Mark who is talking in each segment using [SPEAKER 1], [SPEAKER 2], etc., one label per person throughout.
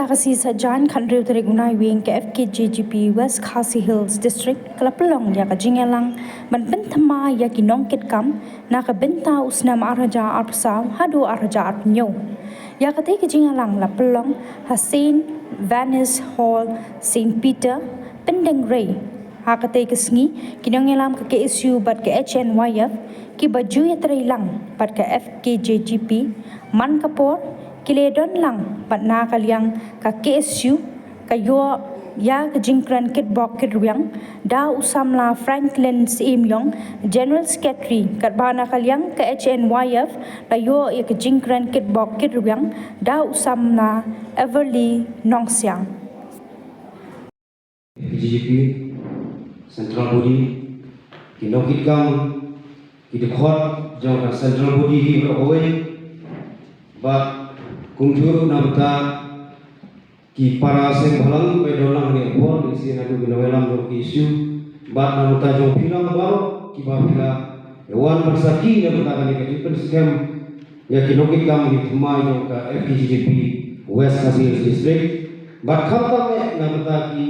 [SPEAKER 1] Yakasi sajan khandriu tere gunai wing ke FKJGP West Khasi Hills District kelapelong ya kajingelang ban thama ya kinong kitkam na ka benta usnam araja arpsa hadu araja arpnyo ya kate kajingelang lapelong Hussein Venice Hall St Peter Pendeng Ray ha kate kesngi kinong elam ke KSU bat ke HNYF ki baju ya tereilang bat ke FKJGP man kapor Kiledon lang pat na kaliang ka KSU kayo ya kejingkran kitbok kitryang da usam la Franklin Simyong General Secretary kat bana kaliang ka HNYF layo ya kejingkran kitbok kitryang da usam la Everly Nongsiang
[SPEAKER 2] PGGP Central Body kinokit kam kidekhot jong Central Body hi away but kunjur namta ki para seng halang pe dolang ni apor isi nadu ginawelam do isu bat namta jong pilang baro ki ba pila wan bersaki ya namta ni ka different scam ya kinokit kam ni thumai jong ka FKJGP West Khasi Hills District bat khamta me namta ki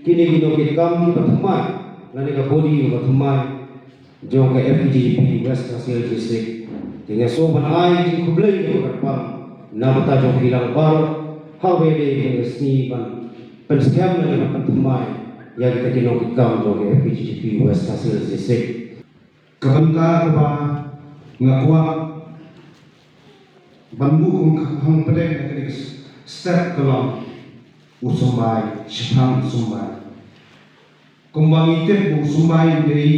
[SPEAKER 2] kini kinokit kam ni thumai lani ka body ba thumai jong ka FKJGP West Khasi Hills District tinga so ban ai ki kublai ko ka namata jong hilang baru hawe de sni ban penskam na pantumai ya kita kinong ikam jong FKJGP West Khasi Hills District kabanta ba ngakwa banbu kung hang pedeng na kini step kolong usumbai shipang usumbai kumbang item usumbai dari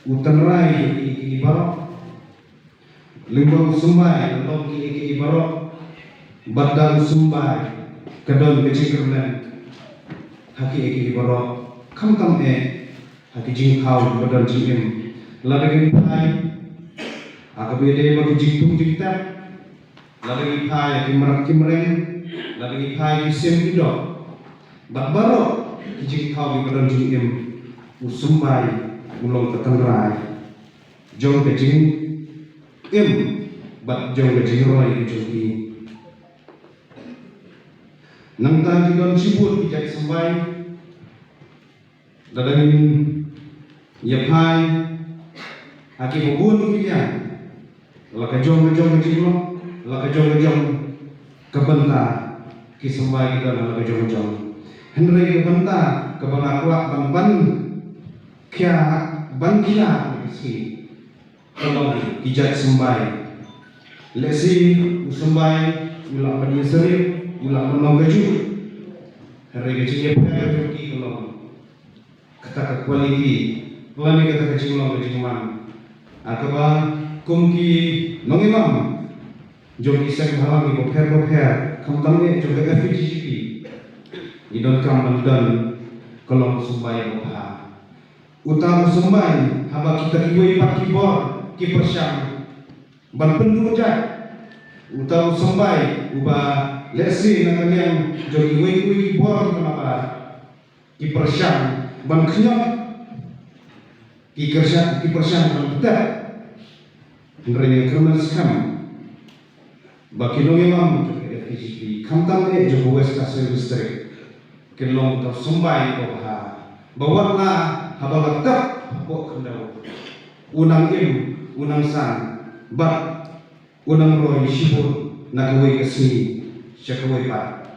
[SPEAKER 2] utanrai di barok limbang usumbai long ki barok badal sumbai kadon kecikirlan haki eki barok kam haki jingkau badal jingim ladagi pai akabede ma jingtung jingtap ladagi pai haki marak kimreng ladagi pai kisem kido bad barok jingkau badal jingim usumbai ulong tetangrai jong kecing im bad jong kecing roi jogi nangta kidon sibut bijak sampai dadangin yapai haki bubun kilian laka jong kecilo laka jong kebenta ki sampai kita laka jong henry kebenta kebangakwa ban kya ban kia si kalau bijak sampai lesi sampai ulah penyeseri ulah menong gaju hari gajinya pernah joki kalau kata kualiti pelani kata kecil long gaji man akaba kumki nongimam joki seng halang ibu per kamtamnya joki FKJGP idon kam mandan kalau sumbai boha utama sumbai haba kita kiwai pat kibor kipersyam ban pendujat utama sumbai ubah lesi na kanyang jogi wei bor kenapa ki persyang ban knyok ki persyang ban pedak ngrenya kerman skam baki no memang jogi FKJGP kamtam jogi West Khasi Hills District kelong ta sumbai ko ha bawa na habang tap po kendaw unang unang san bat unang roy sibur nagaway kasi siya kaway pa